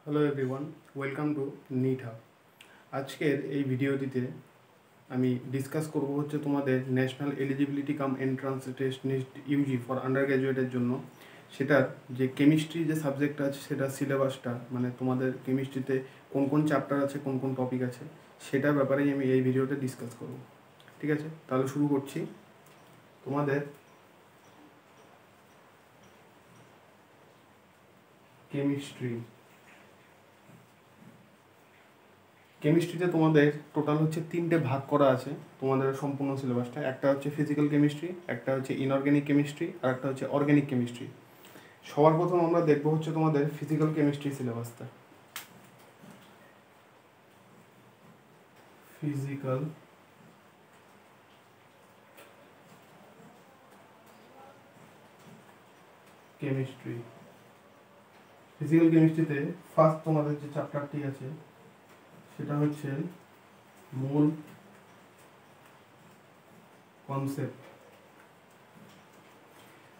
Hello everyone, welcome to NEET hub. আজকের এই ভিডিওটিতে আমি ডিসকাস করব হচ্ছে তোমাদের national eligibility cum entrance test next UG for আন্ডার গ্র্যাজুয়েটের জন্য সেটার যে কেমিস্ট্রি যে সাবজেক্টটা আছে সেটার সিলেবাসটা, মানে তোমাদের কেমিস্ট্রিতে কোন কোন চ্যাপ্টার আছে, কোন কোন টপিক আছে, সেটার ব্যাপারেই আমি এই ভিডিওতে ডিসকাস করব। ঠিক আছে, তাহলে শুরু করছি। তোমাদের কেমিস্ট্রিতে তোমাদের টোটাল হচ্ছে তিনটে ভাগ করা আছে তোমাদের সম্পূর্ণ সিলেবাসটা। একটা হচ্ছে ফিজিক্যাল কেমিস্ট্রি, একটা হচ্ছে ইনঅর্গ্যানিক কেমিস্ট্রি, আর একটা হচ্ছে অর্গ্যানিক কেমিস্ট্রি। সবার প্রথম আমরা দেখবো হচ্ছে তোমাদের ফিজিক্যাল কেমিস্ট্রি সিলেবাসটা। ফিজিক্যাল কেমিস্ট্রি ফিজিক্যাল কেমিস্ট্রিতে ফার্স্ট তোমাদের যে চ্যাপ্টারটি আছে সেটা হচ্ছে মূল কনসেপ্ট।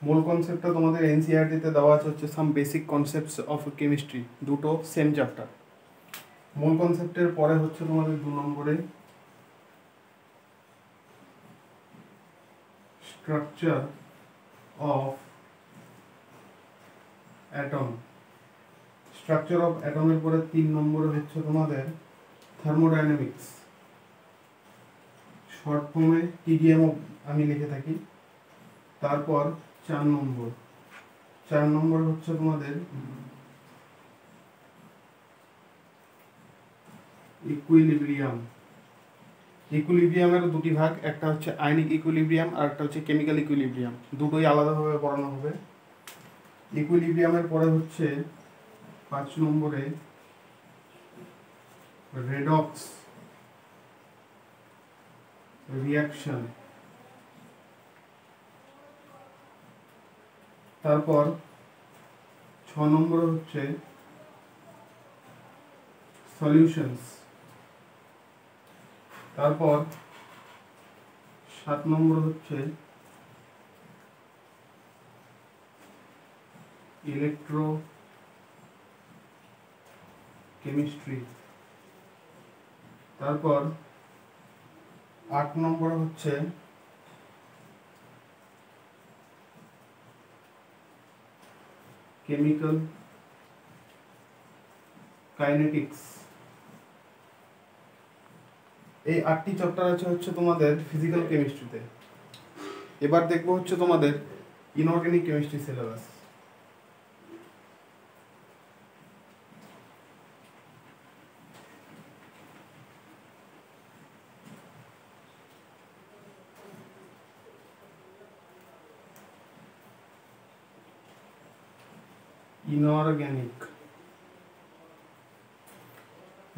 মূল কনসেপ্টটা তোমাদের এনসিইআরটিতে দেওয়া আছে হচ্ছে some basic concepts of chemistry, দুটো সেম চ্যাপ্টার। মূল কনসেপ্টের পরে হচ্ছে তোমাদের 2 নম্বরে structure of atom. Structure of অ্যাটমের পরে 3 নম্বরে হচ্ছে তোমাদের থার্মোডাইনামিক্স, শর্ট ফর্মে টিডিএম আমি লিখে থাকি। তারপর 4 নম্বর হচ্ছে তোমাদের ইকুইলিব্রিয়াম। ইকুইলিব্রিয়ামের দুটি ভাগ, একটা হচ্ছে আয়নিক ইকুইলিব্রিয়াম আর একটা হচ্ছে কেমিক্যাল ইকুইলিব্রিয়াম, দুটোই আলাদাভাবে পড়ানো হবে। ইকুইলিব্রিয়ামের পরে হচ্ছে 5 নম্বরে রেডক্স রিয়াকশন। তারপর 6 নম্বরে হচ্ছে সলিউশনস। তারপর 7 নম্বর হচ্ছে ইলেকট্রো কেমিস্ট্রি। তারপর 8 নম্বর হচ্ছে কেমিক্যাল কাইনেটিক্স। এই 8টি চ্যাপ্টার আছে হচ্ছে তোমাদের ফিজিক্যাল কেমিস্ট্রিতে। এবার দেখবো হচ্ছে তোমাদের ইনঅর্গানিক কেমিস্ট্রি সিলেবাস।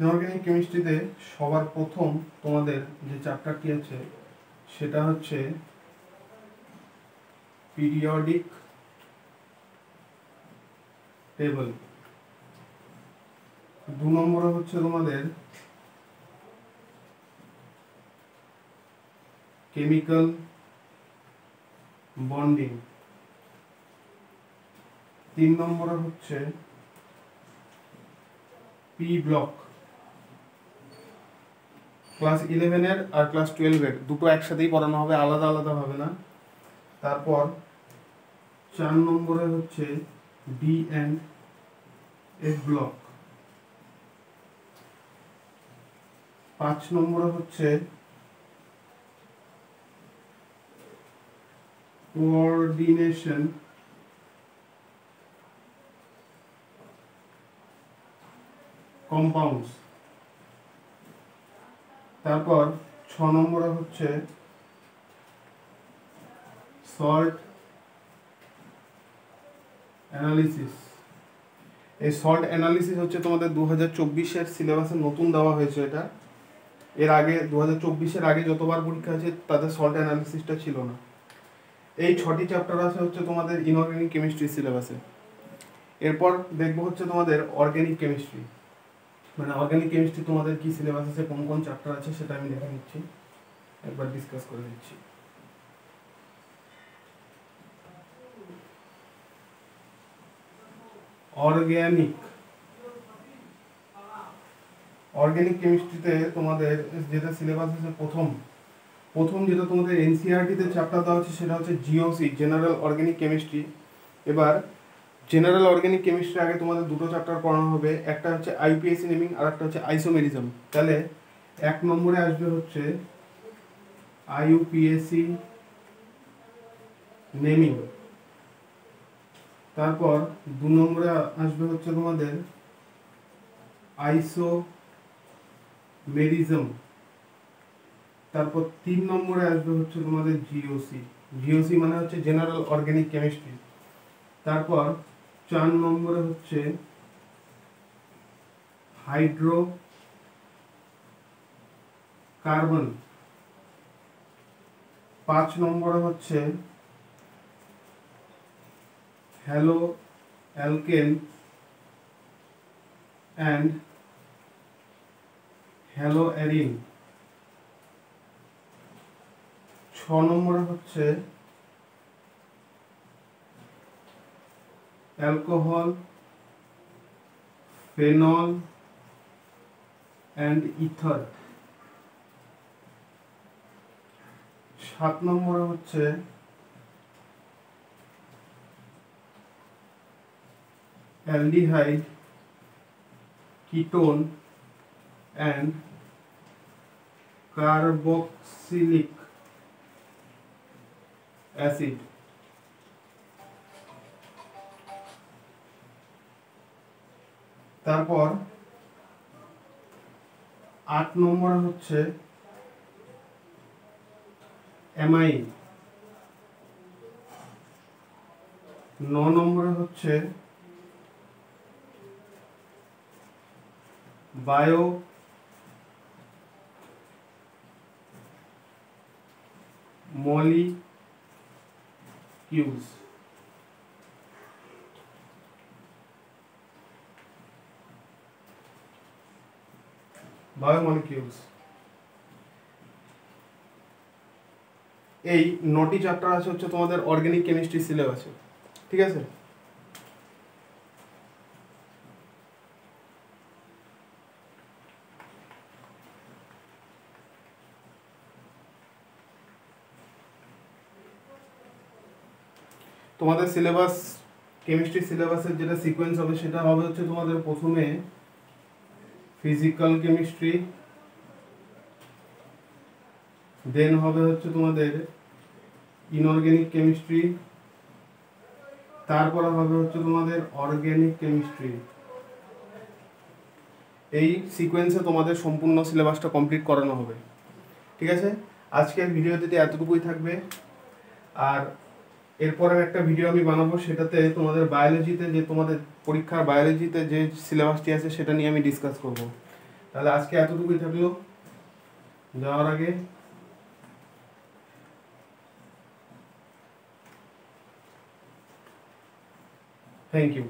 ইনঅর্গানিক কেমিস্ট্রিতে সবার প্রথম তোমাদের যে চ্যাপ্টারটি আছে সেটা হচ্ছে পিরিয়ডিক টেবল। 2 নম্বরে হচ্ছে তোমাদের কেমিক্যাল বন্ডিং। 3 নম্বরে হচ্ছে পি ব্লক। ক্লাস 11-এর আর ক্লাস 12-এর দুটো একসাথেই পড়ানো হবে, আলাদা আলাদা হবে না। তারপর 4 নম্বরে হচ্ছে ডি অ্যান্ড এফ ব্লক। 5 নম্বরে হচ্ছে কোঅর্ডিনেশন কম্পাউন্ডস। তারপর 6 নম্বরে হচ্ছে সল্ট অ্যানালিসিস। এই সল্ট অ্যানালিসিস হচ্ছে তোমাদের 2024-এর সিলেবাসে নতুন দেওয়া হয়েছে এটা। এর আগে 2024-এর আগে যতবার পরীক্ষা আছে তাদের সল্ট অ্যানালিসিসটা ছিল না। এই 6টি চ্যাপ্টার আছে হচ্ছে তোমাদের ইনঅর্গানিক কেমিস্ট্রি সিলেবাসে। এরপর দেখবো হচ্ছে তোমাদের অর্গানিক কেমিস্ট্রি। মানে অর্গানিক কেমিস্ট্রি তোমাদের কি সিলেবাস আছে, কোন কোন চ্যাপ্টার আছে সেটা আমি দেখে নিচ্ছি, একবার ডিসকাস করে নিচ্ছি। অর্গানিক অর্গানিক কেমিস্ট্রিতে তোমাদের যেটা সিলেবাস আছে প্রথম যেটা তোমাদের এনসিইআরটি তে চ্যাপ্টার দেওয়া হচ্ছে সেটা হচ্ছে জিওসি, জেনারেল অর্গানিক কেমিস্ট্রি। এবার জেনারেল অর্গানিক কেমিস্ট্রি আগে তোমাদের দুটো চ্যাপ্টার পড়ানো হবে, একটা হচ্ছে আইউপিএসি নেমিং আর একটা হচ্ছে আইসোমেরিজম। তাহলে 1 নম্বরে আসবে হচ্ছে আইউপিএসি নেমিং, তারপর 2 নম্বরে আসবে হচ্ছে তোমাদের আইসোমেরিজম, তারপর 3 নম্বরে আসবে হচ্ছে তোমাদের জিওসি। জিওসি মানে হচ্ছে জেনারেল অর্গানিক কেমিস্ট্রি। তারপর 4 নম্বরে হচ্ছে হাইড্রো কার্বন, 5 নম্বরে হচ্ছে hello alkane and hello arene, 6 নম্বরে হচ্ছে অ্যালকোহল, ফেনল অ্যান্ড ইথার, 7 নম্বরে হচ্ছে aldehyde, ketone and carboxylic acid. তারপর 8 নম্বরে হচ্ছে অ্যামাইন, 9 নম্বরে হচ্ছে বায়ো মলিকিউলস, বায়োমলিকিউলস। এই 9টি চ্যাপ্টার আছে হচ্ছে তোমাদের অর্গানিক কেমিস্ট্রি সিলেবাসে, ঠিক আছে। তোমাদের সিলেবাস, কেমিস্ট্রি সিলেবাসের যেটা সিকোয়েন্স হবে সেটা হবে হচ্ছে তোমাদের প্রথমে ফিজিক্যাল কেমিস্ট্রি, দেন হবে হচ্ছে তোমাদের ইনঅর্গানিক কেমিস্ট্রি, তারপরে হবে হচ্ছে তোমাদের অর্গানিক কেমিস্ট্রি। এই সিকোয়েন্সে তোমাদের সম্পূর্ণ সিলেবাসটা কমপ্লিট করানো হবে, ঠিক আছে। আজকের ভিডিওতে এতটুকুই থাকবে, আর এরপরের একটা ভিডিও আমি বানাবো, সেটাতে তোমাদের বায়োলজিতে যে তোমাদের পরীক্ষার বায়োলজিতে যে সিলেবাসটি আছে সেটা নিয়ে আমি ডিসকাস করব। তাহলে আজকে এতটুকুই থাকলো, যাওয়ার আগে থ্যাংক ইউ।